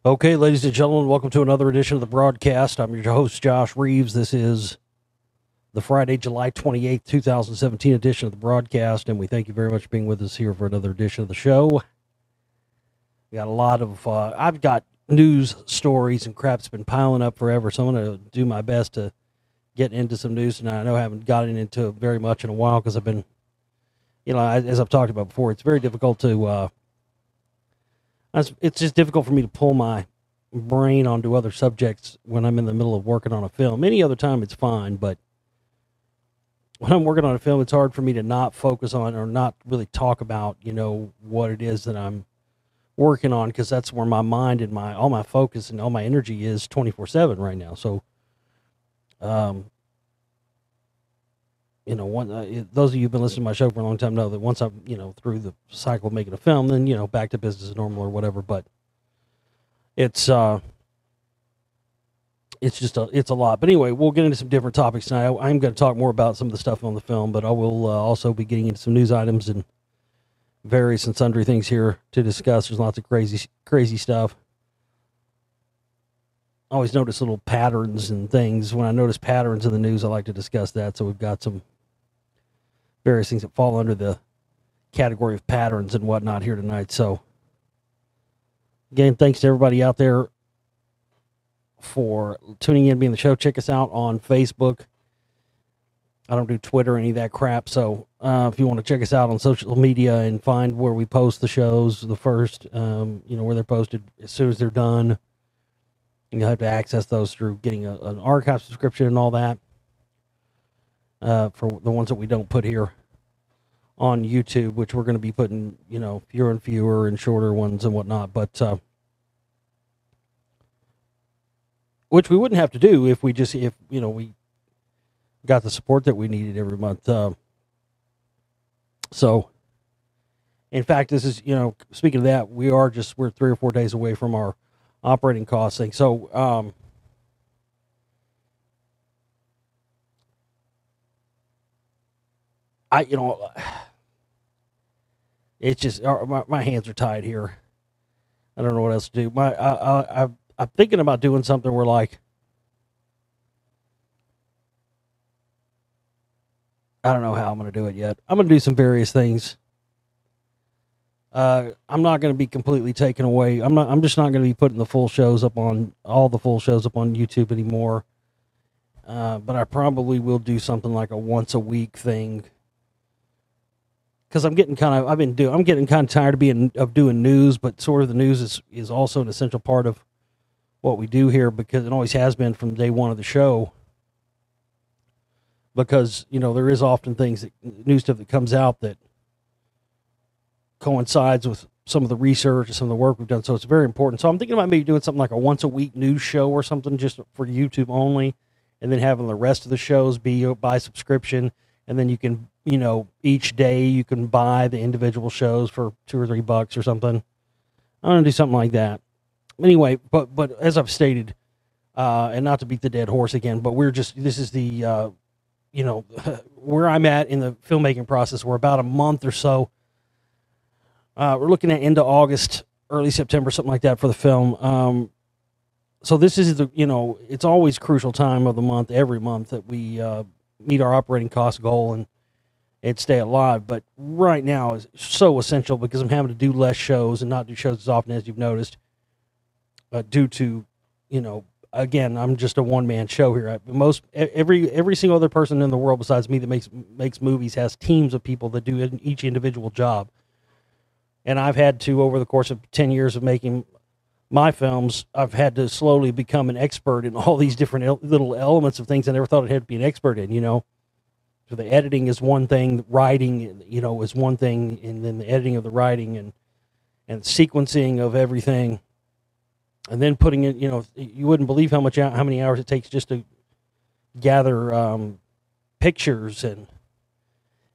Okay, ladies and gentlemen, welcome to another edition of the broadcast. I'm your host, Josh Reeves. This is the Friday, July 28th, 2017 edition of the broadcast, and we thank you very much for being with us here for another edition of the show. We got a lot of, I've got news stories and crap's been piling up forever, so I'm going to do my best to get into some news tonight. I know I haven't gotten into it very much in a while because I've been, as I've talked about before, it's very difficult to, it's just difficult for me to pull my brain onto other subjects when I'm in the middle of working on a film. Any other time it's fine, but when I'm working on a film, it's hard for me to not focus on or not really talk about, what it is that I'm working on, because that's where my mind and all my focus and all my energy is 24/7 right now. So, those of you who've been listening to my show for a long time know that once I'm, through the cycle of making a film, then, back to business as normal or whatever. But it's just it's a lot. But anyway, we'll get into some different topics tonight. I'm going to talk more about some of the stuff on the film, but I will also be getting into some news items and various and sundry things here to discuss. There's lots of crazy stuff. I always notice little patterns and things. When I notice patterns in the news, I like to discuss that. So we've got some various things that fall under the category of patterns and whatnot here tonight. So again, thanks to everybody out there for tuning in, being the show. Check us out on Facebook. I don't do Twitter or any of that crap. So if you want to check us out on social media and find where we post the shows, the first, where they're posted as soon as they're done. And you'll have to access those through getting an archive subscription and all that. For the ones that we don't put here on YouTube, which we're going to be putting, fewer and fewer and shorter ones and whatnot. But which we wouldn't have to do if we got the support that we needed every month. So, in fact, this is, speaking of that, we're 3 or 4 days away from our operating cost thing. So, it's just my hands are tied here. I don't know what else to do. I'm thinking about doing something where, like, I don't know how I'm going to do it yet. I'm going to do some various things. I'm not going to be completely taken away. I'm just not going to be putting all the full shows up on YouTube anymore. But I probably will do something like a once a week thing. Because I'm getting kind of tired of doing news, but sort of the news is also an essential part of what we do here, because it always has been from day one of the show. Because, there is often news stuff that comes out that coincides with some of the research and some of the work we've done. So it's very important. So I'm thinking about maybe doing something like a once a week news show or something just for YouTube only, and then having the rest of the shows be by subscription. And then you can, each day you can buy the individual shows for $2 or $3 or something. I'm going to do something like that. Anyway, but as I've stated, and not to beat the dead horse again, but this is the, where I'm at in the filmmaking process. We're about a month or so. We're looking at end of August, early September, something like that for the film. So this is it's always crucial time of the month, every month, that we meet our operating cost goal and stay alive. But right now is so essential because I'm having to do less shows and not do shows as often as you've noticed, due to, again, I'm just a one-man show here. Every single other person in the world besides me that makes movies has teams of people that do each individual job. And I've had to, over the course of 10 years of making my films, I've had to slowly become an expert in all these different little elements of things I never thought I had to be an expert in, So the editing is one thing, writing, is one thing, and then the editing of the writing and sequencing of everything. And then putting it, you wouldn't believe how many hours it takes just to gather pictures and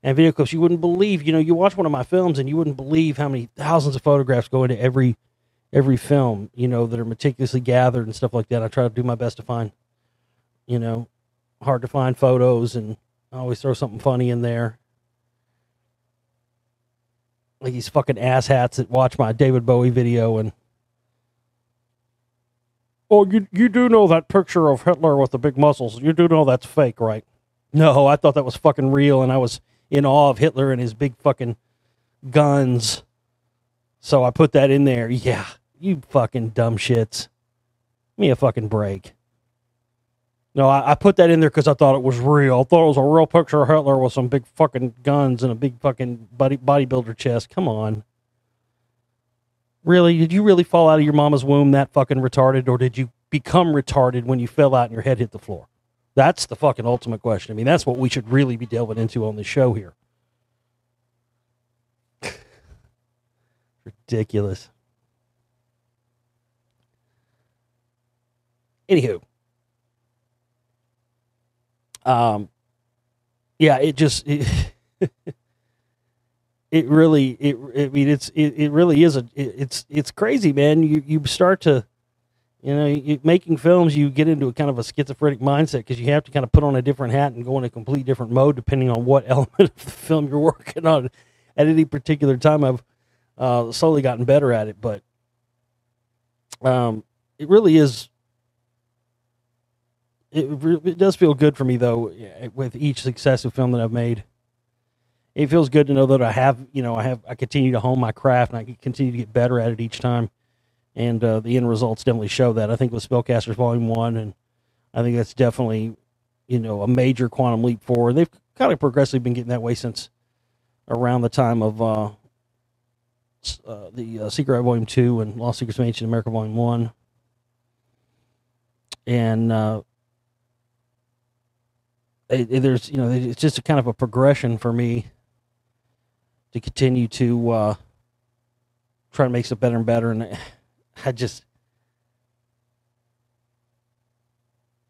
video clips. You wouldn't believe, you watch one of my films and you wouldn't believe how many thousands of photographs go into every film, that are meticulously gathered and stuff like that. I try to do my best to find, hard to find photos, and I always throw something funny in there. Like these fucking asshats that watch my David Bowie video and Oh, you do know that picture of Hitler with the big muscles. You do know that's fake, right? No, I thought that was fucking real, and I was in awe of Hitler and his big fucking guns. So I put that in there. Yeah, you fucking dumb shits. Give me a fucking break. No, I put that in there because I thought it was real. I thought it was a real picture of Hitler with some big fucking guns and a big fucking bodybuilder chest. Come on. Really? Did you really fall out of your mama's womb that fucking retarded, or did you become retarded when you fell out and your head hit the floor? That's the fucking ultimate question. I mean, that's what we should really be delving into on this show here. Ridiculous. Anywho. Yeah, it really, I mean, it really is it's crazy, man. You start to, making films, you get into a kind of a schizophrenic mindset because you have to kind of put on a different hat and go in a complete different mode depending on what element of the film you're working on at any particular time. I've slowly gotten better at it, but it really is. It does feel good for me though, with each successive film that I've made. It feels good to know that I continue to hone my craft and I continue to get better at it each time. And the end results definitely show that. I think with Spellcasters Volume 1, and I think that's definitely, a major quantum leap forward. They've kind of progressively been getting that way since around the time of the Secret Volume 2 and Lost Secrets of Ancient America Volume 1. And there's, it's just a kind of a progression for me to continue to try to make stuff better and better. And I just,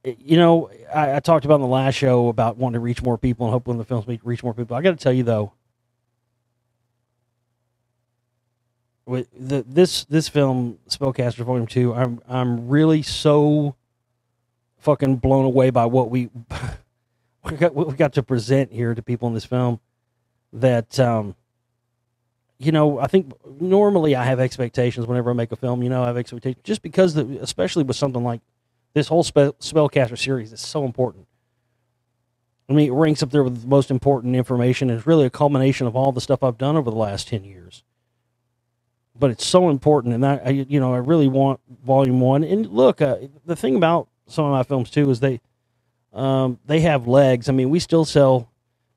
I talked about in the last show about wanting to reach more people and hoping the films reach more people. I got to tell you though, with this film, Spellcasters Volume 2, I'm really so fucking blown away by what we got to present here to people in this film that, I think normally I have expectations whenever I make a film, I have expectations just because, especially with something like this whole Spellcaster series, is so important. I mean, it ranks up there with the most important information. It's really a culmination of all the stuff I've done over the last 10 years. But it's so important, and I really want Volume 1. And look, the thing about some of my films, too, is they have legs. I mean, we still sell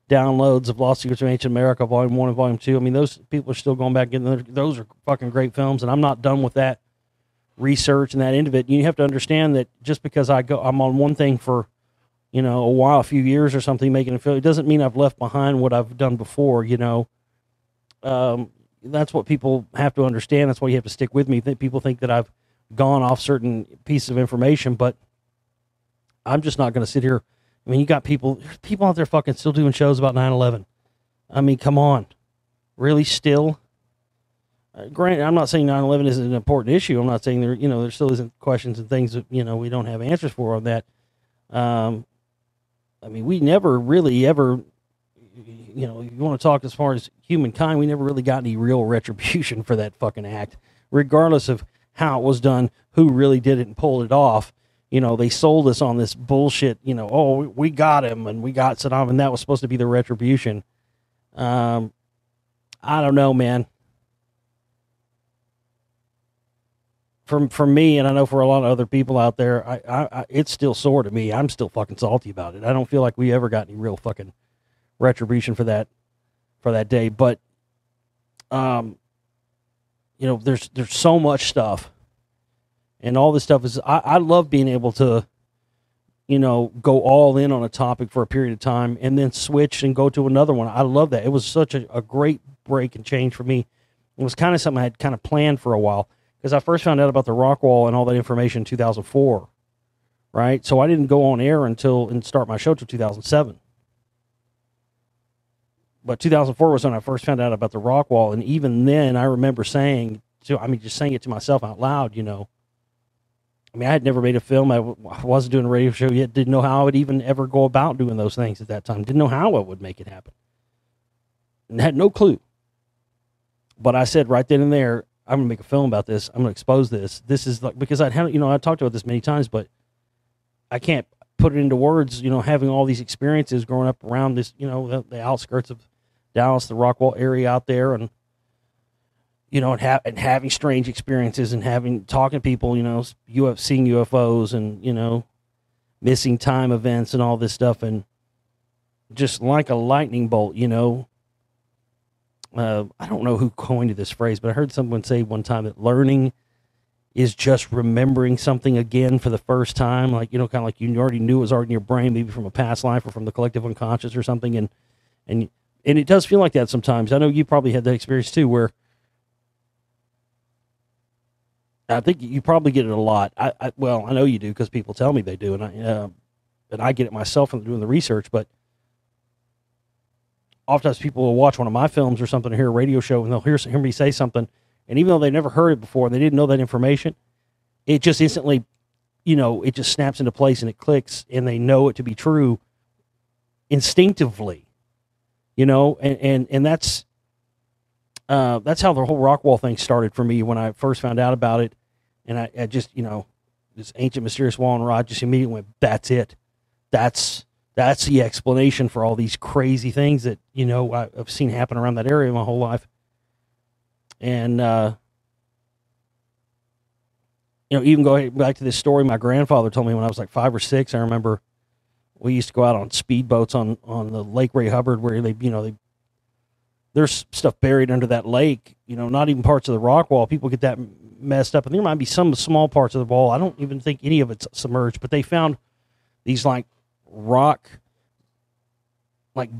downloads of Lost Secrets of Ancient America Volume 1 and Volume 2. I mean, those people are still going back and getting those are fucking great films, and I'm not done with that research and that end of it. You have to understand that just because I'm on one thing for, a while, a few years or something, making a film, it doesn't mean I've left behind what I've done before, That's what people have to understand. That's why you have to stick with me. People think that I've gone off certain pieces of information, but I'm just not going to sit here. I mean, you got people out there fucking still doing shows about 9/11. I mean, come on. Really still? Granted, I'm not saying 9/11 isn't an important issue. I'm not saying there still isn't questions and things that, we don't have answers for on that. I mean, we never really ever, if you want to talk as far as humankind, we never really got any real retribution for that fucking act, regardless of how it was done, who really did it and pulled it off. They sold us on this bullshit, we got him and we got Saddam, and that was supposed to be the retribution. I don't know, man. For me, and I know for a lot of other people out there, I it's still sore to me. I'm still fucking salty about it. I don't feel like we ever got any real fucking retribution for that day. But, there's so much stuff. And all this stuff is, I love being able to, go all in on a topic for a period of time and then switch and go to another one. I love that. It was such a great break and change for me. It was kind of something I had kind of planned for a while because I first found out about the rock wall and all that information in 2004, right? So I didn't go on air and start my show till 2007. But 2004 was when I first found out about the rock wall. And even then, I remember just saying it to myself out loud, I mean, I had never made a film. I wasn't doing a radio show yet. Didn't know how I would even ever go about doing those things at that time. Didn't know how I would make it happen. And had no clue. But I said right then and there, I'm gonna make a film about this. I'm gonna expose this. This is like, because I talked about this many times, but I can't put it into words. Having all these experiences growing up around this, the outskirts of Dallas, the Rockwall area out there, and and having strange experiences and talking to people, seeing UFOs and missing time events and all this stuff, and just like a lightning bolt, I don't know who coined this phrase, but I heard someone say one time that learning is just remembering something again for the first time. Like, kind of like you already knew it was already in your brain, maybe from a past life or from the collective unconscious or something. And it does feel like that sometimes. I know you probably had that experience too, where I think you probably get it a lot. I know you do because people tell me they do. And I get it myself from doing the research, but oftentimes people will watch one of my films or something or hear a radio show and they'll hear me say something. And even though they never heard it before and they didn't know that information, it just instantly, it just snaps into place and it clicks and they know it to be true instinctively, and that's how the whole Rockwall thing started for me when I first found out about it. And I just, this ancient mysterious wall and rod, just immediately went, that's it. That's the explanation for all these crazy things that, I've seen happen around that area my whole life. And, even going back to this story my grandfather told me when I was like 5 or 6, I remember we used to go out on speedboats on the Lake Ray Hubbard where there's stuff buried under that lake, not even parts of the rock wall. People get that messed up. And there might be some small parts of the wall. I don't even think any of it's submerged, but they found these like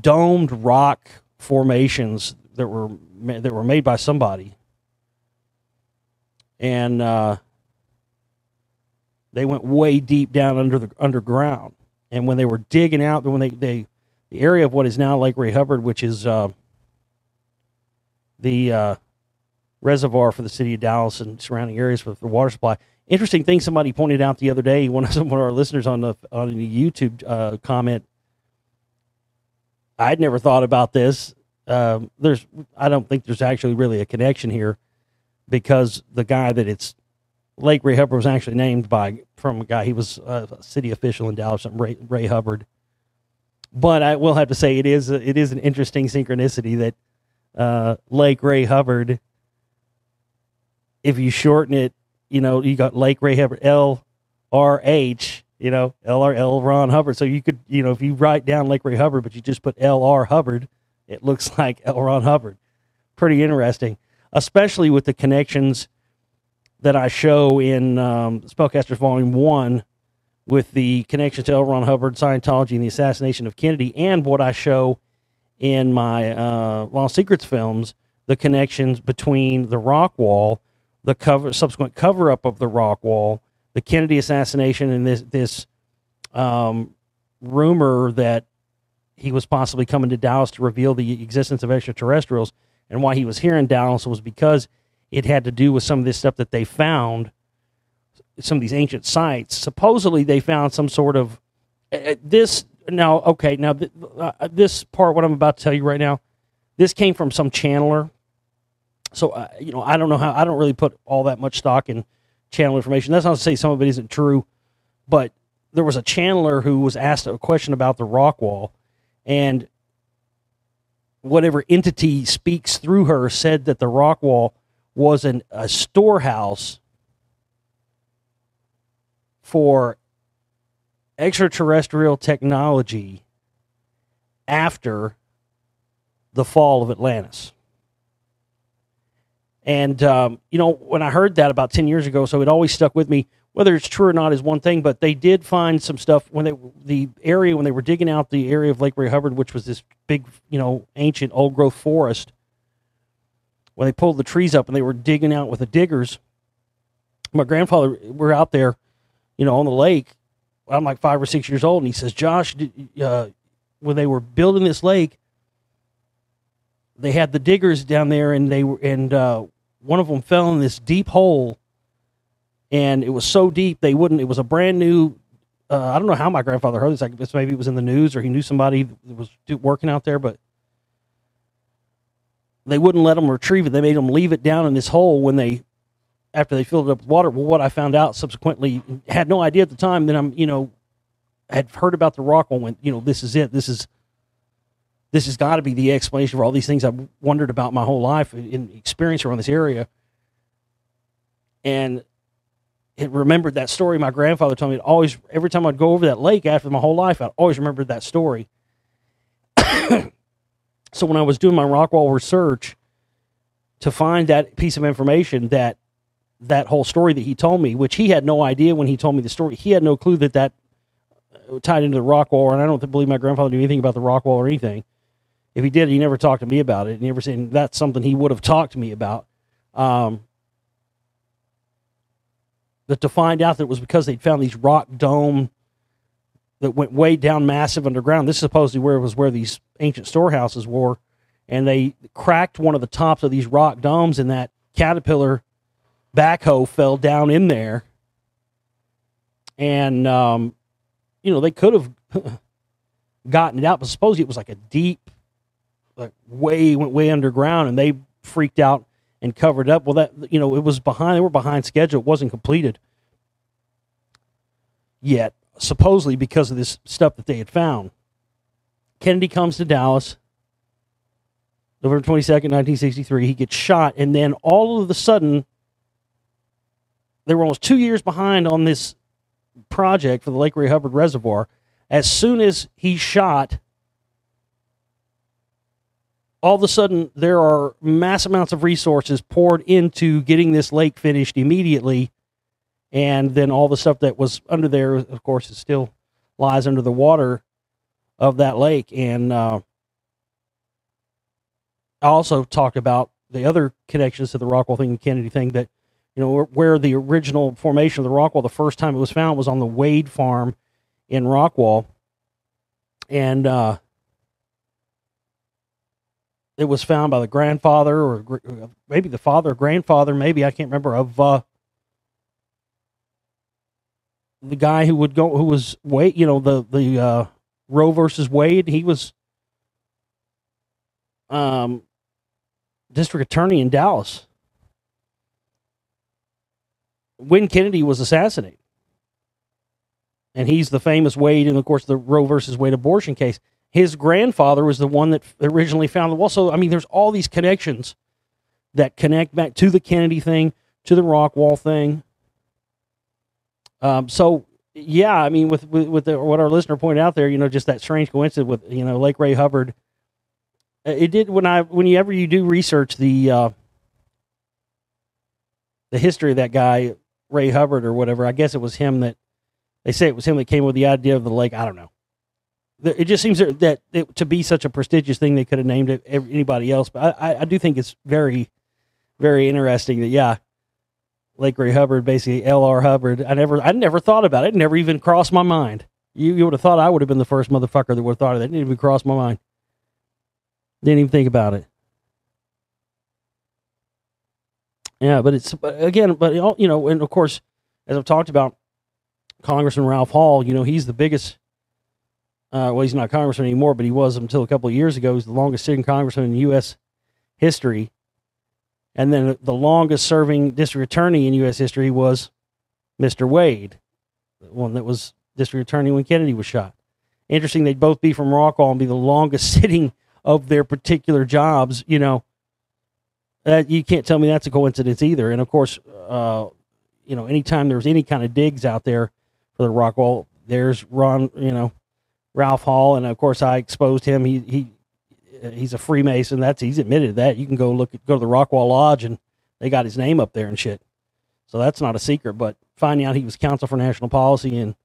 domed rock formations that were made by somebody, and they went way deep down underground. And when they were digging out, the area of what is now Lake Ray Hubbard, which is the reservoir for the city of Dallas and surrounding areas for the water supply. Interesting thing somebody pointed out the other day, one of our listeners on the YouTube comment. I'd never thought about this. I don't think there's actually really a connection here, because the guy that it's Lake Ray Hubbard was actually named from a guy. He was a city official in Dallas, Ray Hubbard. But I will have to say it is an interesting synchronicity that Lake Ray Hubbard, if you shorten it, you got Lake Ray Hubbard, LRH, L Ron Hubbard. So you could, if you write down Lake Ray Hubbard, but you just put LR Hubbard, it looks like L Ron Hubbard. Pretty interesting, especially with the connections that I show in Spellcasters Volume 1 with the connection to L Ron Hubbard, Scientology, and the assassination of Kennedy, and what I show in my Lost Secrets films, the connections between the Rockwall, the subsequent cover-up of the Rockwall, the Kennedy assassination, and this rumor that he was possibly coming to Dallas to reveal the existence of extraterrestrials. And why he was here in Dallas was because it had to do with some of this stuff that they found, some of these ancient sites. Supposedly they found some sort of this. Now, okay, now this part, what I'm about to tell you right now, this came from some channeler. So, I don't know how, I don't really put all that much stock in channel information. That's not to say some of it isn't true, but there was a channeler who was asked a question about the Rockwall, and whatever entity speaks through her said that the Rockwall was a storehouse for extraterrestrial technology after the fall of Atlantis. And, when I heard that about 10 years ago, so it always stuck with me. Whether it's true or not is one thing, but they did find some stuff when they were digging out the area of Lake Ray Hubbard, which was this big, ancient old growth forest. When they pulled the trees up and they were digging out with the diggers, my grandfather, we're out there, on the lake. I'm like 5 or 6 years old, and he says, Josh, when they were building this lake, they had the diggers down there, and one of them fell in this deep hole, and it was so deep it was a brand new, I don't know how my grandfather heard this. I guess maybe it was in the news or he knew somebody that was working out there, but they wouldn't let them retrieve it. They made them leave it down in this hole after they filled it up with water. Well, what I found out subsequently, had no idea at the time, that had heard about the Rockwell, went, this is it. This has got to be the explanation for all these things I've wondered about my whole life in experience around this area. And it remembered that story my grandfather told me. Every time I'd go over that lake after my whole life, I'd always remembered that story. So when I was doing my Rockwall research to find that piece of information, that whole story that he told me, which he had no idea when he told me the story, he had no clue that tied into the Rockwall, and I don't believe my grandfather knew anything about the Rockwall or anything. If he did, he never talked to me about it. He never said that's something he would have talked to me about. But to find out that it was because they'd found these rock dome that went way down massive underground. This is supposedly where these ancient storehouses were, and they cracked one of the tops of these rock domes, and that Caterpillar backhoe fell down in there. And they could have gotten it out, but supposedly it was like a deep, went way underground, and they freaked out and covered up. Well, it was behind. They were behind schedule. It wasn't completed yet, supposedly because of this stuff that they had found. Kennedy comes to Dallas, November 22nd, 1963. He gets shot, and then all of a sudden, they were almost 2 years behind on this project for the Lake Ray Hubbard Reservoir. As soon as he's shot, all of a sudden, there are mass amounts of resources poured into getting this lake finished immediately. And then all the stuff that was under there, of course, it still lies under the water of that lake. And I also talked about the other connections to the Rockwall thing, the Kennedy thing, that, where the original formation of the Rockwall, the first time it was found, was on the Wade farm in Rockwall. And it was found by the grandfather, or maybe the father or grandfather, maybe, I can't remember, of the guy who was Wade, the Roe versus Wade. He was district attorney in Dallas when Kennedy was assassinated. And he's the famous Wade, and of course the Roe versus Wade abortion case. His grandfather was the one that originally found the wall. So, I mean, there's all these connections that connect back to the Kennedy thing, to the Rockwall thing. So, yeah, I mean, with what our listener pointed out there, just that strange coincidence with, Lake Ray Hubbard. It did, whenever you do research the history of that guy, Ray Hubbard or whatever, I guess it was him that, they say it was him that came with the idea of the lake. I don't know. It just seems that to be such a prestigious thing, they could have named it anybody else. But I do think it's very, very interesting that, yeah, Lake Ray Hubbard, basically L.R. Hubbard. I never thought about it. It never even crossed my mind. You would have thought I would have been the first motherfucker that would have thought of that. It didn't even cross my mind. Didn't even think about it. Yeah, but and of course, as I've talked about, Congressman Ralph Hall, he's the biggest, well, he's not congressman anymore, but he was until a couple of years ago. He's the longest sitting congressman in U.S. history. And then the longest serving district attorney in U.S. history was Mr. Wade, the one that was district attorney when Kennedy was shot. Interesting, they'd both be from Rockwall and be the longest sitting of their particular jobs. You can't tell me that's a coincidence either. And of course, anytime there's any kind of digs out there for the Rockwall, there's Ralph Hall, and of course I exposed him. He's a Freemason. He's admitted that. You can go to the Rockwall Lodge, and they got his name up there and shit. So that's not a secret. But finding out he was counsel for national policy, and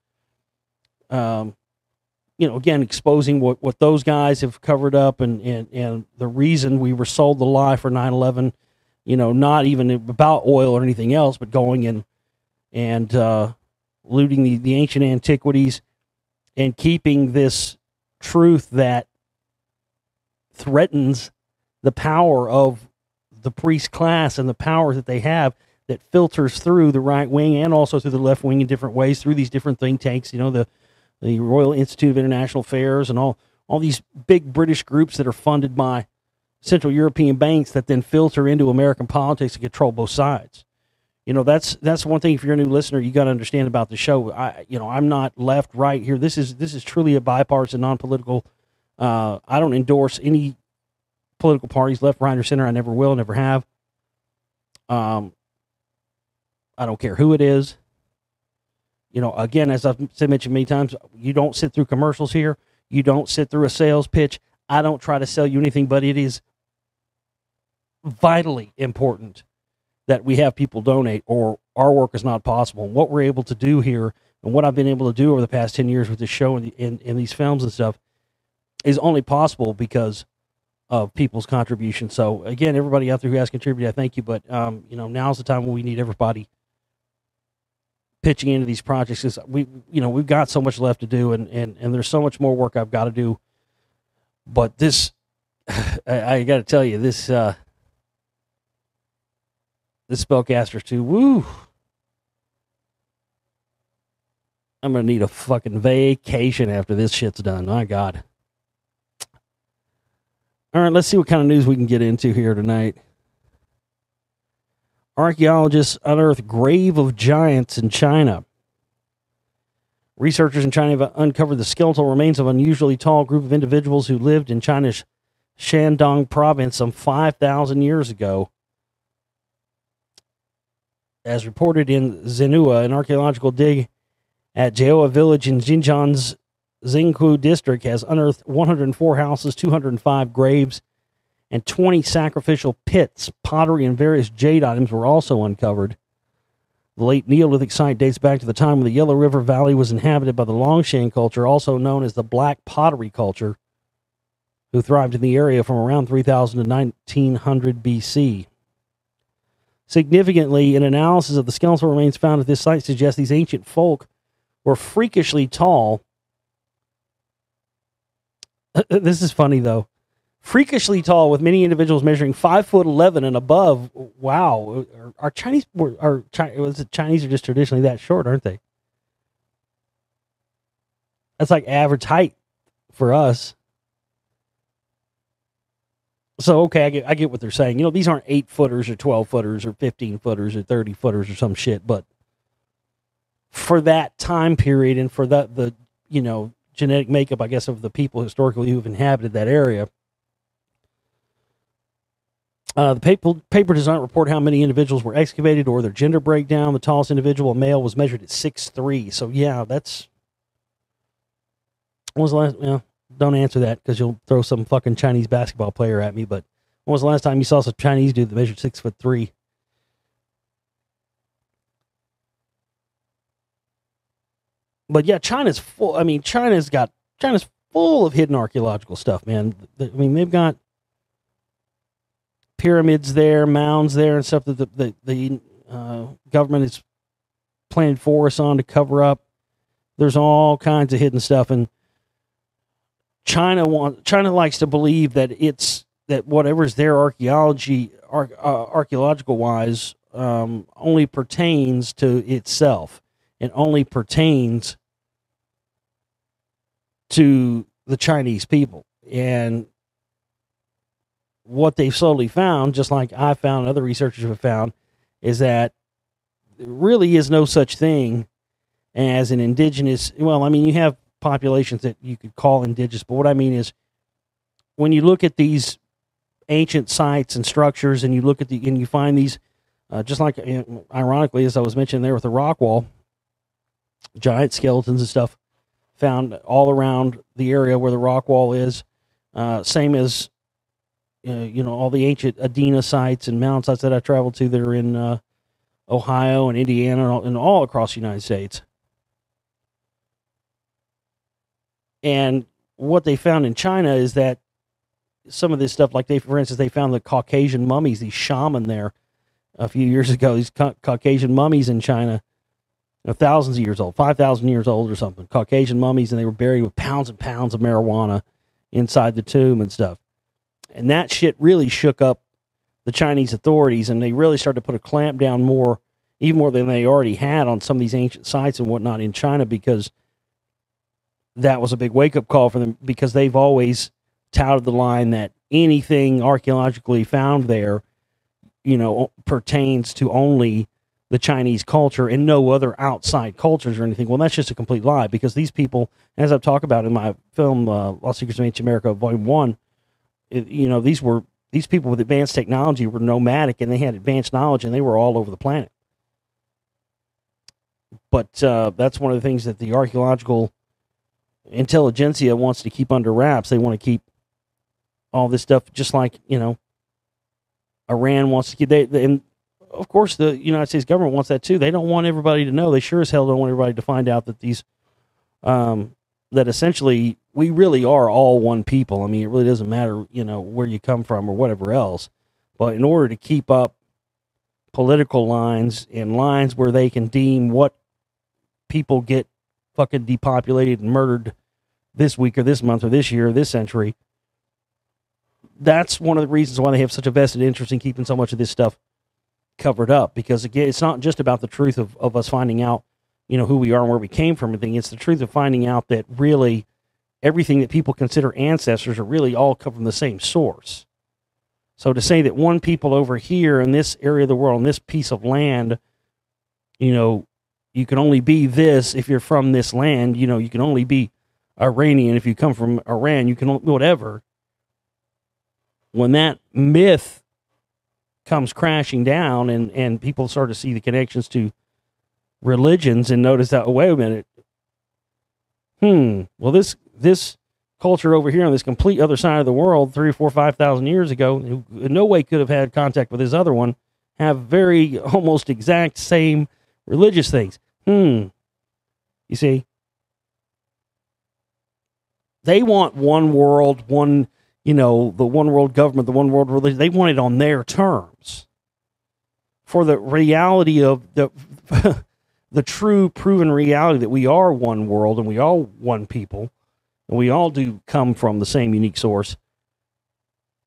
again, exposing what those guys have covered up, and the reason we were sold the lie for 9/11, not even about oil or anything else, but going and looting the ancient antiquities and keeping this truth that threatens the power of the priest class and the power that they have, that filters through the right wing and also through the left wing in different ways, through these different think tanks, the Royal Institute of International Affairs and all these big British groups that are funded by Central European banks that then filter into American politics and control both sides. That's one thing. If you're a new listener, you got to understand about the show. I'm not left, right here. This is truly a bipartisan, non-political. I don't endorse any political parties, left, right, or center. I never will, never have. I don't care who it is. Again, as I've mentioned many times, you don't sit through commercials here. You don't sit through a sales pitch. I don't try to sell you anything, but it is vitally important that we have people donate, or our work is not possible. And what we're able to do here, and what I've been able to do over the past 10 years with this show and in these films and stuff, is only possible because of people's contribution. So again, everybody out there who has contributed, I thank you. But now's the time when we need everybody pitching into these projects. Because we've got so much left to do, and there's so much more work I've got to do. But this, I got to tell you, this Spellcasters 2, woo! I'm going to need a fucking vacation after this shit's done. My God. All right, let's see what kind of news we can get into here tonight. Archaeologists unearth grave of giants in China. Researchers in China have uncovered the skeletal remains of an unusually tall group of individuals who lived in China's Shandong province some 5,000 years ago. As reported in Xinhua, an archaeological dig at Jiaoa village in Xinjiang's Zhenghu district has unearthed 104 houses, 205 graves, and 20 sacrificial pits. Pottery and various jade items were also uncovered. The late Neolithic site dates back to the time when the Yellow River Valley was inhabited by the Longshan culture, also known as the Black Pottery culture, who thrived in the area from around 3000 to 1900 BC. Significantly, an analysis of the skeletal remains found at this site suggests these ancient folk were freakishly tall. This is funny, though. Freakishly tall, with many individuals measuring 5'11" and above. Wow, our Chinese are Chinese are just traditionally that short, aren't they? That's like average height for us. So okay, I get what they're saying. These aren't 8-footers or 12-footers or 15-footers or 30-footers or some shit, but for that time period and for the genetic makeup, I guess, of the people historically who've inhabited that area. The paper does not report how many individuals were excavated or their gender breakdown. The tallest individual, a male, was measured at 6'3". So yeah, that's. When was the last? Well, don't answer that because you'll throw some fucking Chinese basketball player at me. But when was the last time you saw some Chinese dude that measured 6'3"? But yeah, China's full. I mean, China's full of hidden archaeological stuff, man. I mean, they've got pyramids there, mounds there, and stuff that the government is planning forests on to cover up. There's all kinds of hidden stuff, and China likes to believe that that whatever's there archaeological wise only pertains to itself and only pertains to the Chinese people. And what they've slowly found, just like I found and other researchers have found, is that there really is no such thing as an indigenous. Well, I mean, you have populations that you could call indigenous, but what I mean is when you look at these ancient sites and structures and you find these, just like, ironically, as I was mentioning there with the rock wall, giant skeletons and stuff found all around the area where the rock wall is, same as all the ancient Adena sites and mountain sites that I traveled to that are in Ohio and Indiana and all across the United States. And what they found in China is that some of this stuff, like for instance, they found the Caucasian mummies, these shaman there a few years ago, these Caucasian mummies in China, thousands of years old, 5,000 years old or something, Caucasian mummies, and they were buried with pounds and pounds of marijuana inside the tomb and stuff. And that shit really shook up the Chinese authorities, and they really started to put a clamp down even more than they already had on some of these ancient sites and whatnot in China, because that was a big wake-up call for them, because they've always touted the line that anything archaeologically found there, pertains to only the Chinese culture and no other outside cultures or anything. Well, that's just a complete lie, because these people, as I've talked about in my film, Lost Secrets of Ancient America, Volume 1, these people with advanced technology were nomadic, and they had advanced knowledge, and they were all over the planet. But that's one of the things that the archaeological intelligentsia wants to keep under wraps. They want to keep all this stuff, just like, Iran wants to keep, and of course the United States government wants that too. They don't want everybody to know. They sure as hell don't want everybody to find out that these, that essentially we really are all one people. I mean, it really doesn't matter, where you come from or whatever else. But in order to keep up political lines and lines where they can deem what people get fucking depopulated and murdered this week or this month or this year or this century, that's one of the reasons why they have such a vested interest in keeping so much of this stuff covered up. Because again, it's not just about the truth of us finding out, who we are and where we came from and everything. It's the truth of finding out that really everything that people consider ancestors are really all come from the same source. So to say that one people over here in this area of the world, in this piece of land, you can only be this if you're from this land, you can only be Iranian if you come from Iran, you can, whatever. When that myth comes crashing down and people start to see the connections to religions and notice that, oh, wait a minute, well, this culture over here on this complete other side of the world 3 or 4 5,000 years ago, who in no way could have had contact with this other one, have very almost exact same religious things. You see, they want one world, one, the one world government, the one world religion. They want it on their terms. For the reality of the the true proven reality that we are one world and we are one people and we all do come from the same unique source.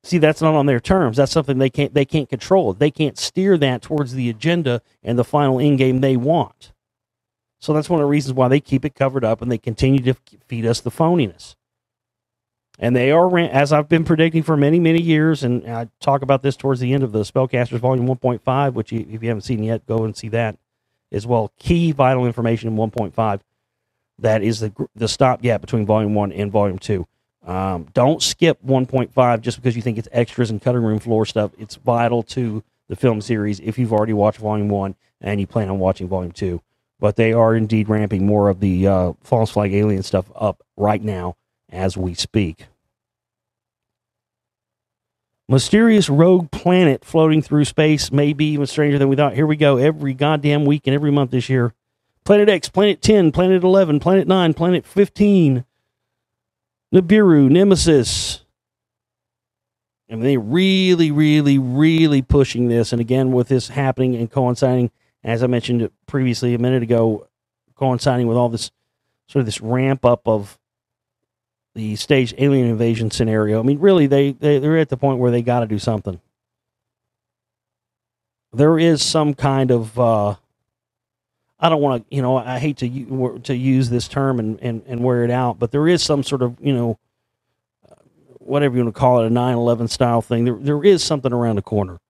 See, that's not on their terms. That's something they can't control. They can't steer that towards the agenda and the final end game they want. So that's one of the reasons why they keep it covered up and they continue to feed us the phoniness. And they are, as I've been predicting for many, many years, and I talk about this towards the end of the Spellcasters Volume 1.5, which if you haven't seen yet, go and see that as well. Key vital information in 1.5. That is the stopgap between Volume 1 and Volume 2. Don't skip 1.5 just because you think it's extras and cutting room floor stuff. It's vital to the film series if you've already watched Volume 1 and you plan on watching Volume 2. But they are indeed ramping more of the false flag alien stuff up right now as we speak. Mysterious rogue planet floating through space may be even stranger than we thought. Here we go. Every goddamn week and every month this year. Planet X, Planet 10, Planet 11, Planet 9, Planet 15, Nibiru, Nemesis. And they really, really, really pushing this. And again, with this happening and coinciding, as I mentioned previously a minute ago, coinciding with all this sort of this ramp up of the staged alien invasion scenario. I mean, really, they're at the point where they got to do something. There is some kind of, I don't want to, I hate to use this term and wear it out, but there is some sort of, whatever you want to call it, a 9/11 style thing. There is something around the corner.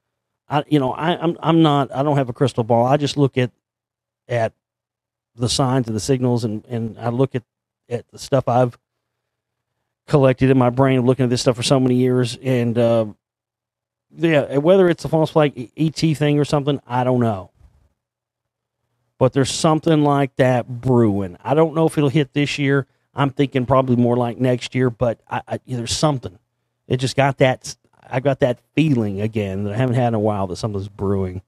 I don't have a crystal ball. I just look at the signs and the signals, and I look at the stuff I've collected in my brain of looking at this stuff for so many years. And yeah, whether it's a false flag ET thing or something, I don't know. But there's something like that brewing. I don't know if it'll hit this year. I'm thinking probably more like next year, but there's something. It just got that. I got that feeling again that I haven't had in a while that something's brewing.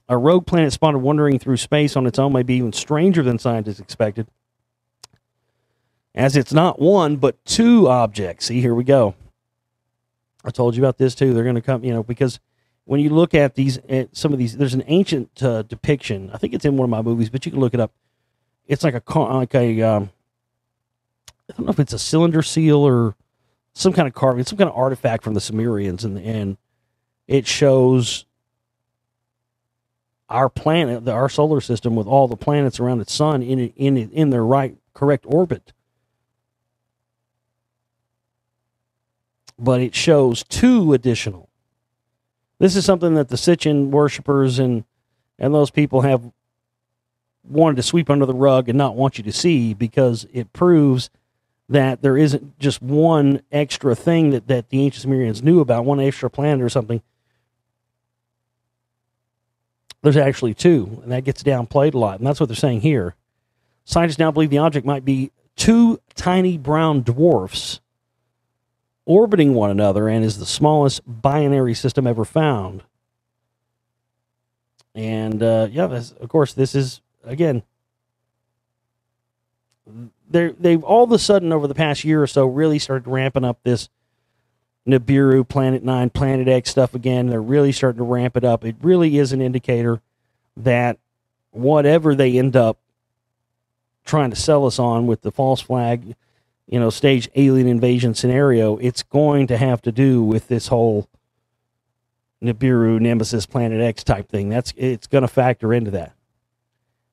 A rogue planet spotted wandering through space on its own may be even stranger than scientists expected, as it's not one but two objects. See, here we go. I told you about this too. They're going to come, because when you look at some of these, there's an ancient depiction. I think it's in one of my movies, but you can look it up. It's like I don't know if it's a cylinder seal or some kind of carving, some kind of artifact from the Sumerians, and it shows our planet, our solar system, with all the planets around its sun in their correct orbit. but it shows 2 additional. This is something that the Sitchin worshipers and those people have wanted to sweep under the rug and not want you to see, because it proves that there isn't just one extra thing that the ancient Sumerians knew about, one extra planet or something. There's actually 2, and that gets downplayed a lot, and that's what they're saying here. Scientists now believe the object might be 2 tiny brown dwarfs orbiting one another, and is the smallest binary system ever found. And of course, this is, again, they've all of a sudden over the past year or so really started ramping up this Nibiru, Planet 9, Planet X stuff again. They're really starting to ramp it up. It really is an indicator that whatever they end up trying to sell us on with the false flag, stage alien invasion scenario, it's going to have to do with this whole Nibiru, Nemesis, Planet X type thing. It's going to factor into that.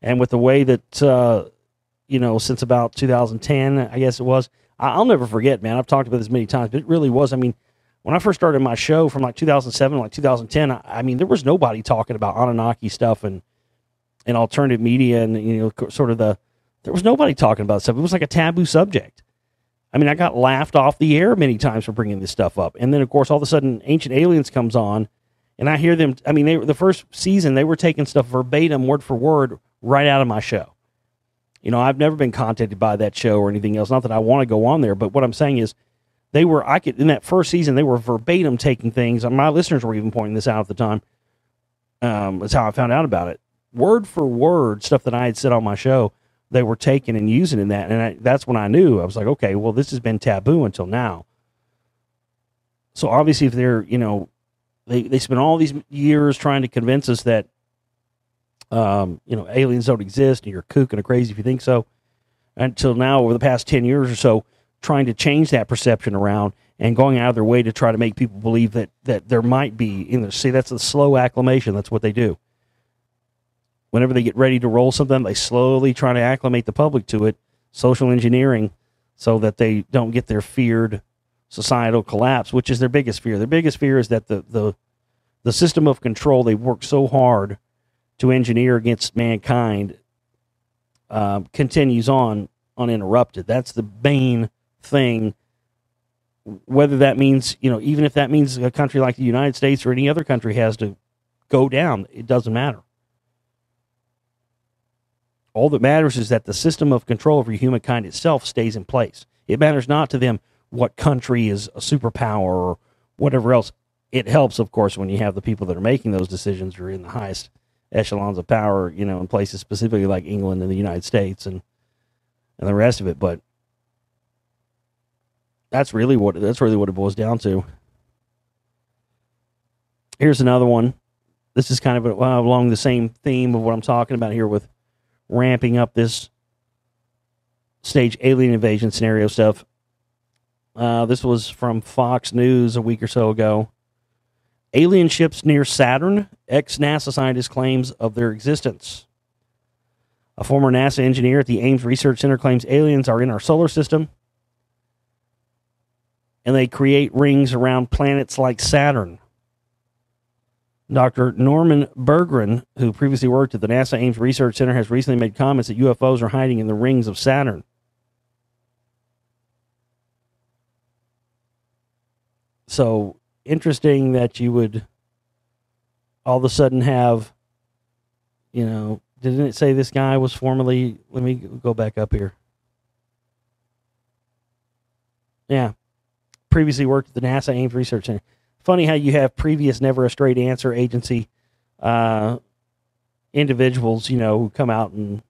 And with the way that, since about 2010, I guess it was, I'll never forget, man. I've talked about this many times, but it really was. I mean, when I first started my show from like 2007 to like 2010, I mean, there was nobody talking about Anunnaki stuff and alternative media and, there was nobody talking about stuff. It was like a taboo subject. I mean, I got laughed off the air many times for bringing this stuff up. And then, of course, all of a sudden, Ancient Aliens comes on, and I hear them. I mean, the first season, they were taking stuff verbatim, word for word, right out of my show. I've never been contacted by that show or anything else. Not that I want to go on there, but what I'm saying is, in that first season, they were verbatim taking things. My listeners were even pointing this out at the time. That's how I found out about it. Word for word, stuff that I had said on my show, they were taking and using in that. And that's when I knew. I was like, okay, well, this has been taboo until now. So obviously, if they're, they spent all these years trying to convince us that, aliens don't exist and you're kook and crazy if you think so, until now, over the past 10 years or so, trying to change that perception around and going out of their way to try to make people believe that there might be, see, that's the slow acclimation. That's what they do. Whenever they get ready to roll something, they slowly try to acclimate the public to it, social engineering, so that they don't get their feared societal collapse, which is their biggest fear. Their biggest fear is that the system of control they've worked so hard to engineer against mankind continues on uninterrupted. That's the main thing, whether that means, even if that means a country like the United States or any other country has to go down, it doesn't matter. All that matters is that the system of control over humankind itself stays in place. It matters not to them what country is a superpower or whatever else. It helps, of course, when you have the people that are making those decisions are in the highest echelons of power, in places specifically like England and the United States and the rest of it. But that's really what it boils down to. Here's another one. This is kind of along the same theme of what I'm talking about here with ramping up this stage alien invasion scenario stuff. This was from Fox News a week or so ago. Alien ships near Saturn. Ex-NASA scientist claims of their existence. A former NASA engineer at the Ames Research Center claims aliens are in our solar system, and they create rings around planets like Saturn. Dr. Norman Berggren, who previously worked at the NASA Ames Research Center, has recently made comments that UFOs are hiding in the rings of Saturn. So, interesting that you would all of a sudden have, didn't it say this guy was formerly, let me go back up here. Yeah, previously worked at the NASA Ames Research Center. Funny how you have previous Never a Straight Answer agency individuals, who come out and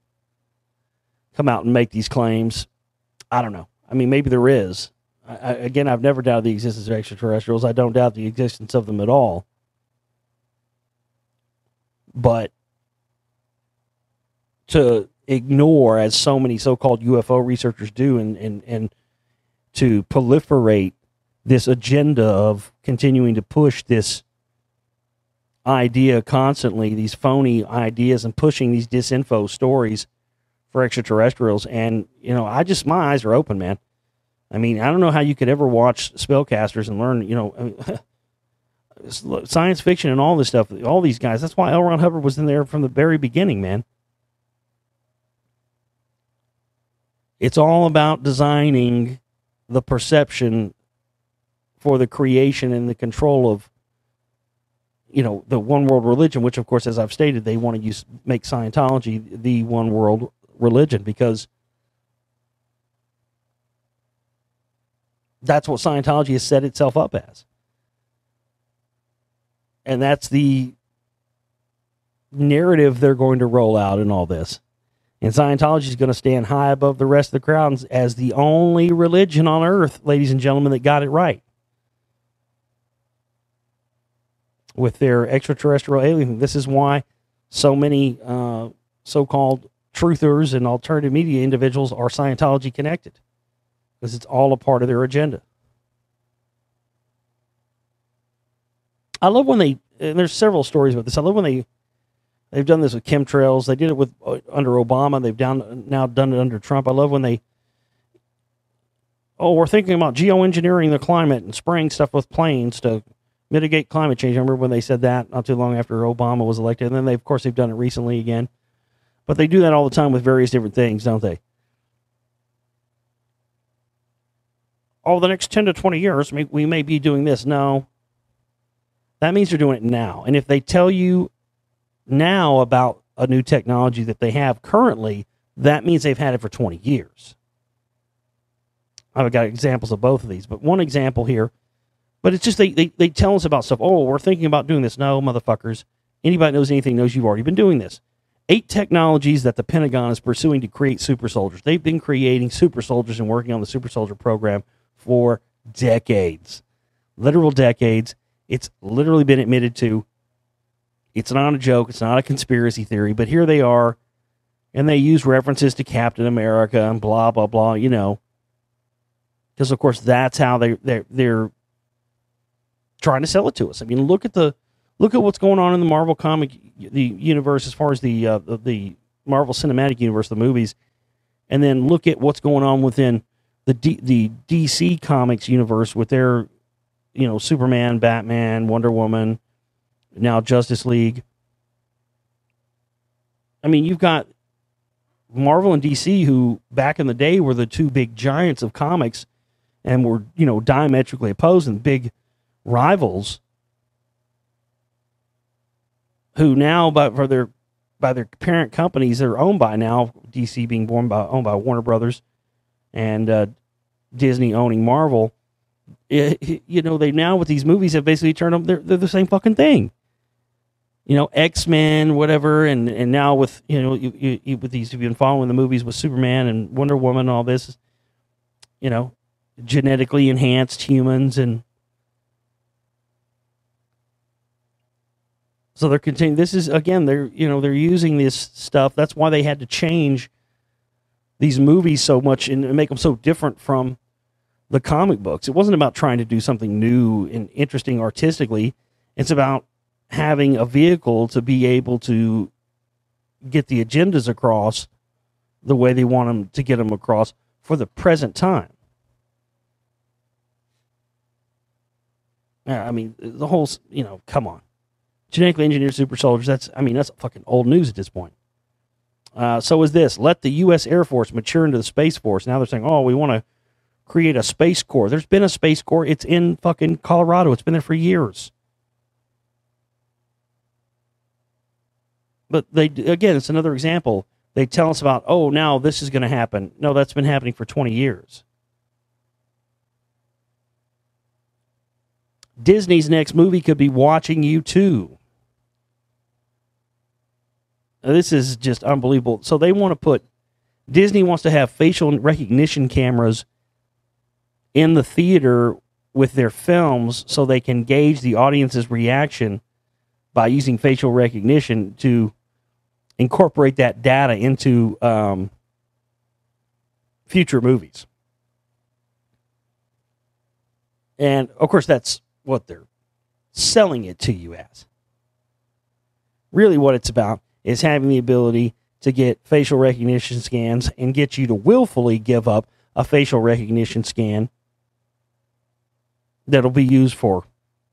make these claims. I don't know. I mean, maybe there is. Again, I've never doubted the existence of extraterrestrials. I don't doubt the existence of them at all. But to ignore, as so many so-called UFO researchers do, and to proliferate this agenda of continuing to push this idea constantly, these phony ideas, and pushing these disinfo stories for extraterrestrials. And, my eyes are open, man. I mean, I don't know how you could ever watch spellcasters and learn, science fiction and all this stuff. All these guys. That's why L. Ron Hubbard was in there from the very beginning, man. It's all about designing the perception for the creation and the control of, the one world religion, which, of course, as I've stated, they want to make Scientology the one world religion, because that's what Scientology has set itself up as. And that's the narrative they're going to roll out in all this. And Scientology is going to stand high above the rest of the crowd as the only religion on earth, ladies and gentlemen, that got it right. With their extraterrestrial alien. This is why so many so-called truthers and alternative media individuals are Scientology connected. Because it's all a part of their agenda. I love when and there's several stories about this. I love when they've done this with chemtrails. They did it with under Obama. They've now done it under Trump. I love when we're thinking about geoengineering the climate and spraying stuff with planes to mitigate climate change. I remember when they said that not too long after Obama was elected. And then they've done it recently again. But they do that all the time with various different things, don't they? The next 10 to 20 years, we may be doing this. No. That means they're doing it now. And if they tell you now about a new technology that they have currently, that means they've had it for 20 years. I've got examples of both of these, but one example here. But it's just they tell us about stuff. We're thinking about doing this. No, motherfuckers. Anybody knows anything knows you've already been doing this. 8 technologies that the Pentagon is pursuing to create super soldiers. They've been creating super soldiers and working on the super soldier program for decades. Literal decades. It's literally been admitted to. It's not a joke. It's not a conspiracy theory. But here they are, and they use references to Captain America and blah, blah, blah, Because, of course, that's how they're trying to sell it to us. I mean, look at what's going on in the Marvel comic universe as far as the Marvel Cinematic Universe, the movies, and then look at what's going on within the DC Comics universe with their, Superman, Batman, Wonder Woman, now Justice League. I mean, you've got Marvel and DC, who back in the day were the two big giants of comics and were, diametrically opposed and big rivals, who now, by their parent companies that are owned by now, DC being owned by Warner Brothers, and Disney owning Marvel, they now with these movies have basically turned them. They're the same fucking thing. X-Men, whatever, and now with with these, you've been following the movies with Superman and Wonder Woman, and all this, genetically enhanced humans, and so they're continuing. This is again, they're using this stuff. That's why they had to change these movies so much and make them so different from the comic books. It wasn't about trying to do something new and interesting artistically. It's about having a vehicle to be able to get the agendas across the way they want them to get them across for the present time. I mean, the whole, come on. Genetically engineered super soldiers, that's fucking old news at this point. So is this. Let the U.S. Air Force mature into the Space Force. Now they're saying, we want to create a Space Corps. There's been a Space Corps. It's in fucking Colorado. It's been there for years. But it's another example. They tell us about, now this is going to happen. No, that's been happening for 20 years. Disney's next movie could be Watching You Too. Now, this is just unbelievable. So Disney wants to have facial recognition cameras in the theater with their films so they can gauge the audience's reaction by using facial recognition to incorporate that data into future movies. And, of course, that's what they're selling it to you as. Really what it's about is having the ability to get facial recognition scans and get you to willfully give up a facial recognition scan that'll be used for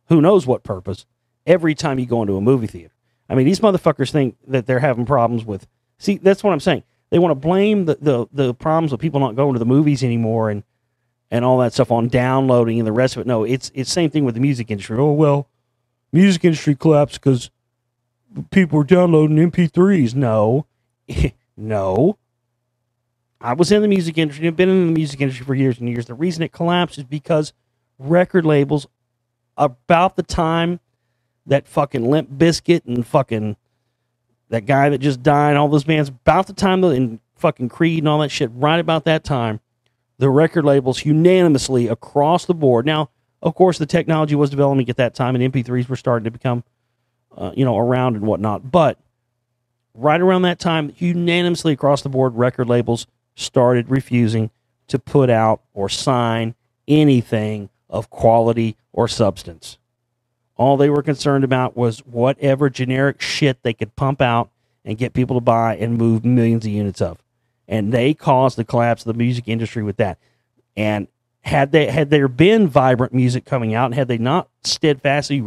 who knows what purpose every time you go into a movie theater. I mean, these motherfuckers think that they're having problems with. See, that's what I'm saying. They want to blame the problems of people not going to the movies anymore and all that stuff on downloading and the rest of it. No, it's same thing with the music industry. Oh, well, music industry collapsed because people were downloading MP3s. No. No. I was in the music industry. I've been in the music industry for years and years. The reason it collapsed is because record labels, about the time that fucking Limp Bizkit and fucking that guy that just died, all those bands, about the time and fucking Creed and all that shit, right about that time, the record labels unanimously across the board. Now, of course, the technology was developing at that time, and MP3s were starting to become, around and whatnot. But right around that time, unanimously across the board, record labels started refusing to put out or sign anything of quality or substance. All they were concerned about was whatever generic shit they could pump out and get people to buy and move millions of units of. And they caused the collapse of the music industry with that. And had there been vibrant music coming out, and had they not steadfastly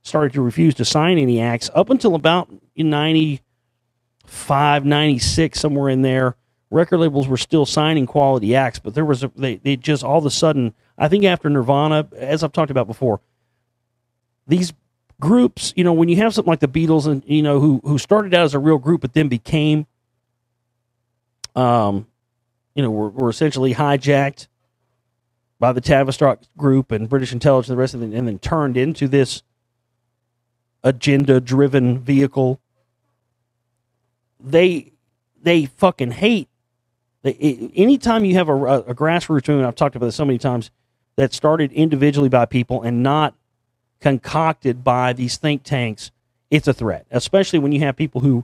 started to refuse to sign any acts up until about 95, 96, somewhere in there, record labels were still signing quality acts, but there was they just all of a sudden, I think after Nirvana, as I've talked about before, these groups, when you have something like the Beatles and who started out as a real group but then became were essentially hijacked by the Tavistock group and British intelligence and the rest of it, and then turned into this agenda-driven vehicle. They fucking hate. Anytime you have a grassroots movement, I've talked about this so many times, that started individually by people and not concocted by these think tanks, it's a threat. Especially when you have people who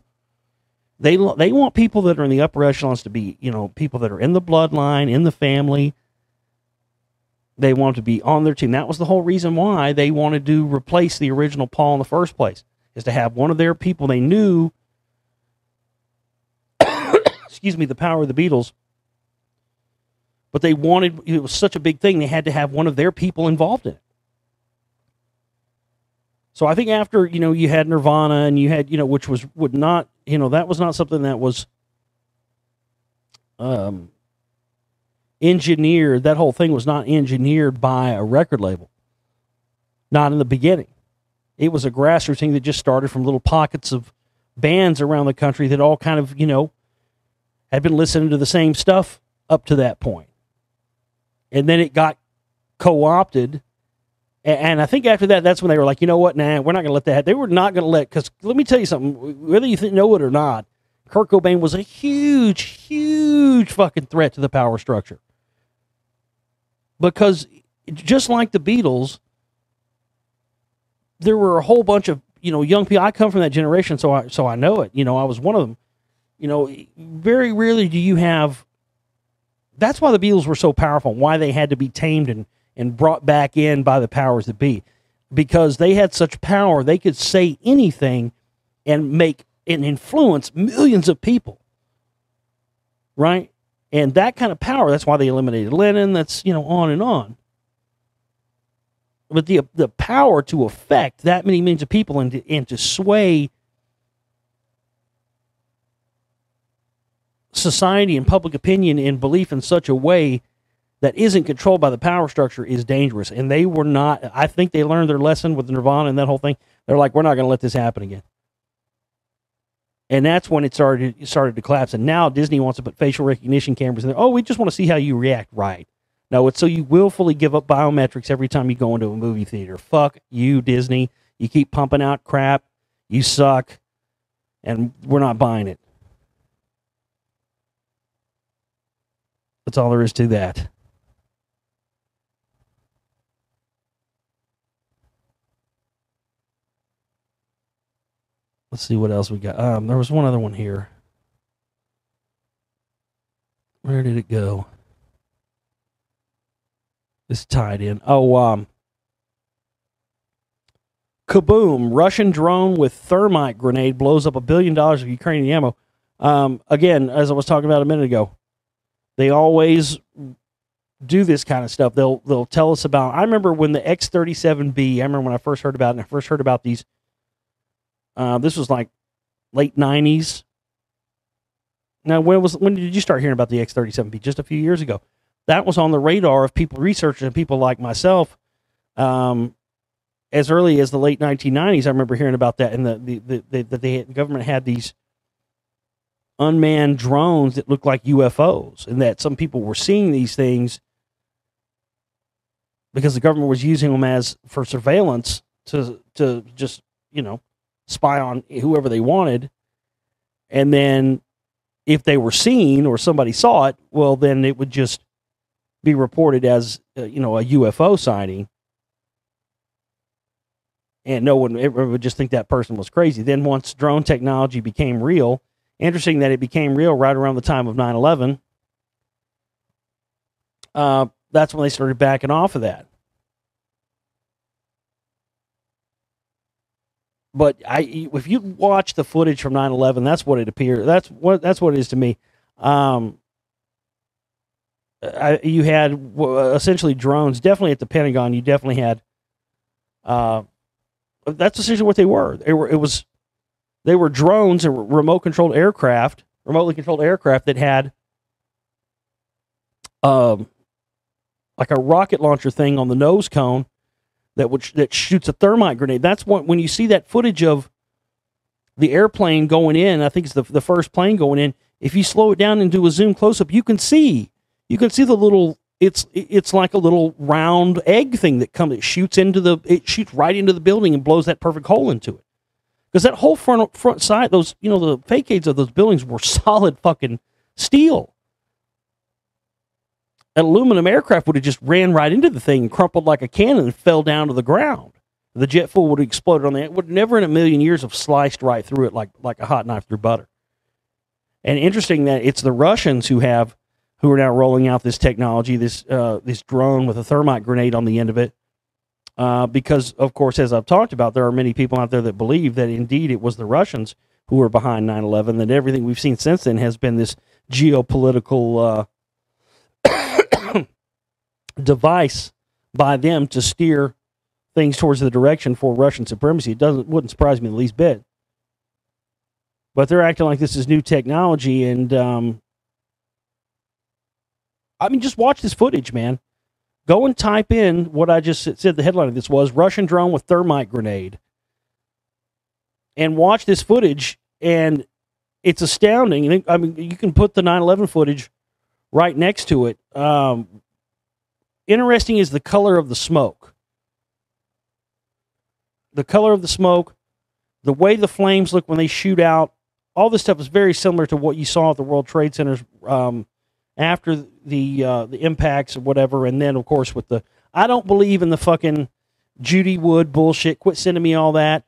they want people that are in the upper echelons to be, people that are in the bloodline, in the family. They want to be on their team. That was the whole reason why they wanted to replace the original Paul in the first place, is to have one of their people they knew, the power of the Beatles. But they wanted, it was such a big thing, they had to have one of their people involved in it. So I think after, you had Nirvana and you had, which would not, that was not something that was engineered. That whole thing was not engineered by a record label. Not in the beginning. It was a grassroots thing that just started from little pockets of bands around the country that all kind of, had been listening to the same stuff up to that point. And then it got co-opted. And I think after that, that's when they were like, you know what, nah, we're not going to let that happen. They were not going to because let me tell you something, whether you know it or not, Kurt Cobain was a huge, huge fucking threat to the power structure. Because just like the Beatles, there were a whole bunch of, young people. I come from that generation, so I know it. I was one of them. Very rarely do you have. That's why the Beatles were so powerful, why they had to be tamed and brought back in by the powers that be. Because they had such power, they could say anything and make and influence millions of people. Right? And that kind of power, that's why they eliminated Lennon, that's, on and on. But the power to affect that many millions of people and to sway society and public opinion and belief in such a way that isn't controlled by the power structure is dangerous. And they were not, I think they learned their lesson with Nirvana and that whole thing. They're like, we're not going to let this happen again. And that's when it started to collapse. And now Disney wants to put facial recognition cameras in there. Oh, we just want to see how you react. Right. No, it's so you willfully give up biometrics every time you go into a movie theater. Fuck you, Disney. You keep pumping out crap. You suck. And we're not buying it. That's all there is to that. Let's see what else we got. There was one other one here. Where did it go? It's tied in. Oh, kaboom! Russian drone with thermite grenade blows up $1 billion of Ukrainian ammo. Again, as I was talking about a minute ago, They always do this kind of stuff. They'll tell us about. I remember when the X-37B. I remember when I first heard about it. And I first heard about these. This was like late '90s. Now, when did you start hearing about the X-37B? Just a few years ago. That was on the radar of people researching, and people like myself. As early as the late 1990s, I remember hearing about that, and the government had these unmanned drones that looked like UFOs, and that some people were seeing these things because the government was using them as for surveillance to just spy on whoever they wanted, and then if they were seen or somebody saw it, well, then it would just be reported as a UFO sighting. And no one ever would just think that person was crazy. Then once drone technology became real, interesting that it became real right around the time of 9/11. That's when they started backing off of that. But if you watch the footage from 9/11, that's what it appears. That's what it is to me. You had essentially drones. Definitely at the Pentagon, you definitely had. That's essentially what they were. They were drones and remotely controlled aircraft that had like a rocket launcher thing on the nose cone that shoots a thermite grenade. That's when you see that footage of the airplane going in. I think it's the first plane going in. If you slow it down and do a zoom close up, you can see the little. It's like a little round egg thing it shoots right into the building and blows that perfect hole into it. Because that whole front side, those the facades of those buildings were solid fucking steel. An aluminum aircraft would have just ran right into the thing and crumpled like a cannon and fell down to the ground. The jet fuel would have exploded on that. It would never in a million years have sliced right through it like a hot knife through butter. And interesting that it's the Russians who are now rolling out this technology, this drone with a thermite grenade on the end of it. Because, of course, as I've talked about, there are many people out there that believe that indeed it was the Russians who were behind 9/11, that everything we've seen since then has been this geopolitical device by them to steer things towards the direction for Russian supremacy. Wouldn't surprise me the least bit. But they're acting like this is new technology, and just watch this footage, man. Go and type in what I just said the headline of this was, Russian drone with thermite grenade. And watch this footage, and it's astounding. You can put the 9/11 footage right next to it. Interesting is the color of the smoke. The color of the smoke, the way the flames look when they shoot out, all this stuff is very similar to what you saw at the World Trade Centers after the impacts or whatever. And then, of course, I don't believe in the fucking Judy Wood bullshit. Quit sending me all that.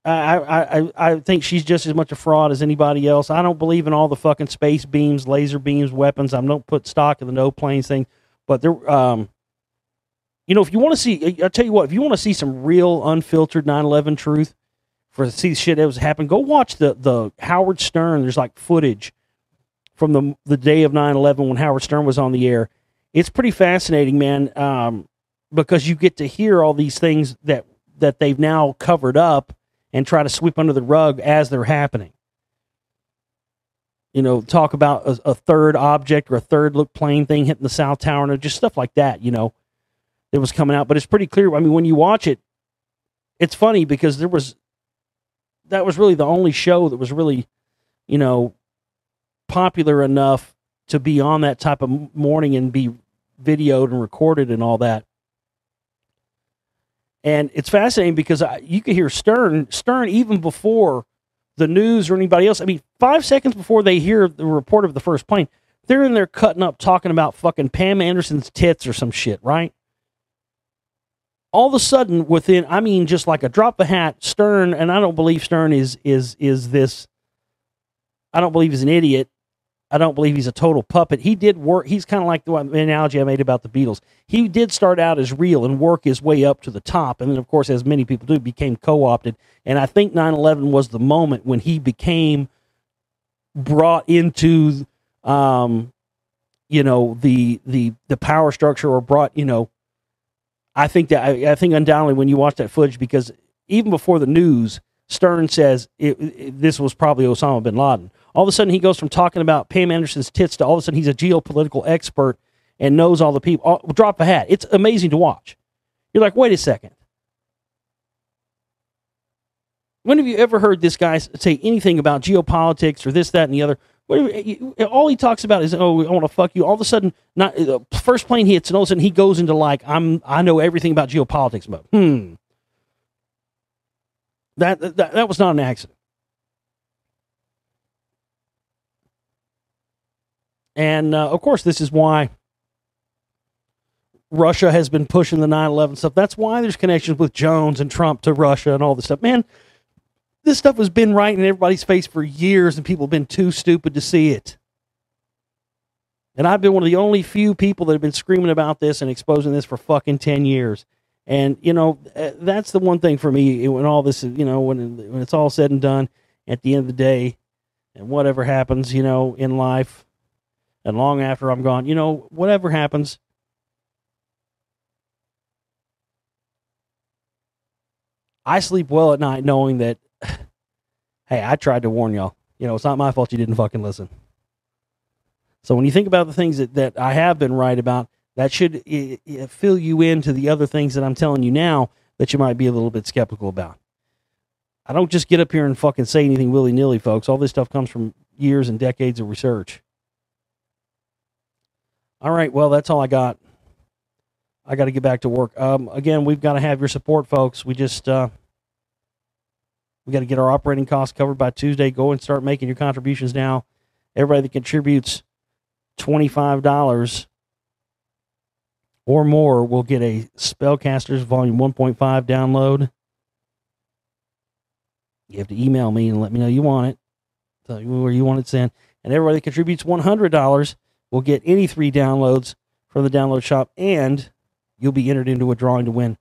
I think she's just as much a fraud as anybody else. I don't believe in all the fucking space beams, laser beams, weapons. I don't put stock in the no planes thing. But there, if you want to see, I'll tell you what, if you want to see some real unfiltered 9/11 truth, see shit that was happening, go watch the Howard Stern. There's like footage from the day of 9/11 when Howard Stern was on the air. It's pretty fascinating, man, because you get to hear all these things that they've now covered up and try to sweep under the rug as they're happening. Talk about a third object or a third look plane thing hitting the South Tower and just stuff like that, that was coming out. But it's pretty clear. I mean, when you watch it, it's funny because that was really the only show that was really, popular enough to be on that type of morning and be videoed and recorded and all that. And it's fascinating because you could hear Stern even before the news or anybody else. I mean, 5 seconds before they hear the report of the first plane, they're in there cutting up, talking about fucking Pam Anderson's tits or some shit, right? All of a sudden, just like a drop of a hat, Stern, and I don't believe Stern is this. I don't believe he's an idiot. I don't believe he's a total puppet. He did work. He's kind of like the analogy I made about the Beatles. He did start out as real and work his way up to the top. And then, of course, as many people do, became co-opted. And I think 9/11 was the moment when he became brought into the power structure, or brought, I think undoubtedly when you watch that footage, because even before the news, Stern says this was probably Osama bin Laden. All of a sudden, he goes from talking about Pam Anderson's tits to all of a sudden he's a geopolitical expert and knows all the people. Drop a hat. It's amazing to watch. You're like, wait a second. When have you ever heard this guy say anything about geopolitics or this, that, and the other? All he talks about is, oh, I want to fuck you. All of a sudden, not the first plane hits, and all of a sudden he goes into like, I know everything about geopolitics mode. That was not an accident. And of course, this is why Russia has been pushing the 9/11 stuff. That's why there's connections with Jones and Trump to Russia and all this stuff. Man, this stuff has been right in everybody's face for years, and people have been too stupid to see it. And I've been one of the only few people that have been screaming about this and exposing this for fucking 10 years. And, that's the one thing for me when all this is, when it's all said and done at the end of the day, and whatever happens, in life and long after I'm gone, whatever happens, I sleep well at night knowing that, hey, I tried to warn y'all. It's not my fault you didn't fucking listen. So when you think about the things that I have been right about, that should fill you into the other things that I'm telling you now that you might be a little bit skeptical about. I don't just get up here and fucking say anything willy-nilly, folks. All this stuff comes from years and decades of research. All right, well, that's all I got. I got to get back to work. Again, we've got to have your support, folks. We just we got to get our operating costs covered by Tuesday. Go and start making your contributions now. Everybody that contributes $25 or more will get a Spellcasters Volume 1.5 download. You have to email me and let me know you want it. Tell you where you want it sent. And everybody that contributes $100 will get any 3 downloads from the download shop, and you'll be entered into a drawing to win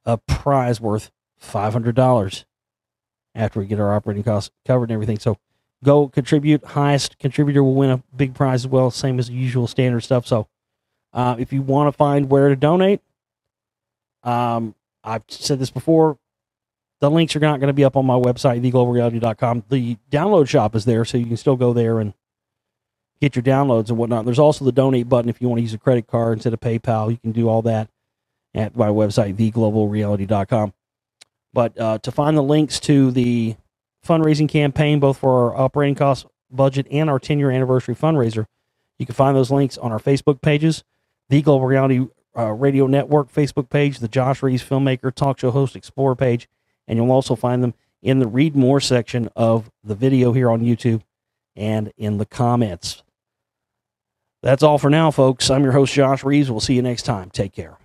a prize worth $500 after we get our operating costs covered and everything. So go contribute. Highest contributor will win a big prize as well, same as the usual standard stuff. So if you want to find where to donate, I've said this before, the links are not going to be up on my website, theglobalreality.com. The download shop is there, so you can still go there and get your downloads and whatnot. There's also the donate button if you want to use a credit card instead of PayPal. You can do all that at my website, theglobalreality.com. But to find the links to the fundraising campaign, both for our operating cost budget and our 10-year anniversary fundraiser, you can find those links on our Facebook pages, the Global Reality Radio Network Facebook page, the Josh Reeves Filmmaker Talk Show Host Explorer page, and you'll also find them in the Read More section of the video here on YouTube and in the comments. That's all for now, folks. I'm your host, Josh Reeves. We'll see you next time. Take care.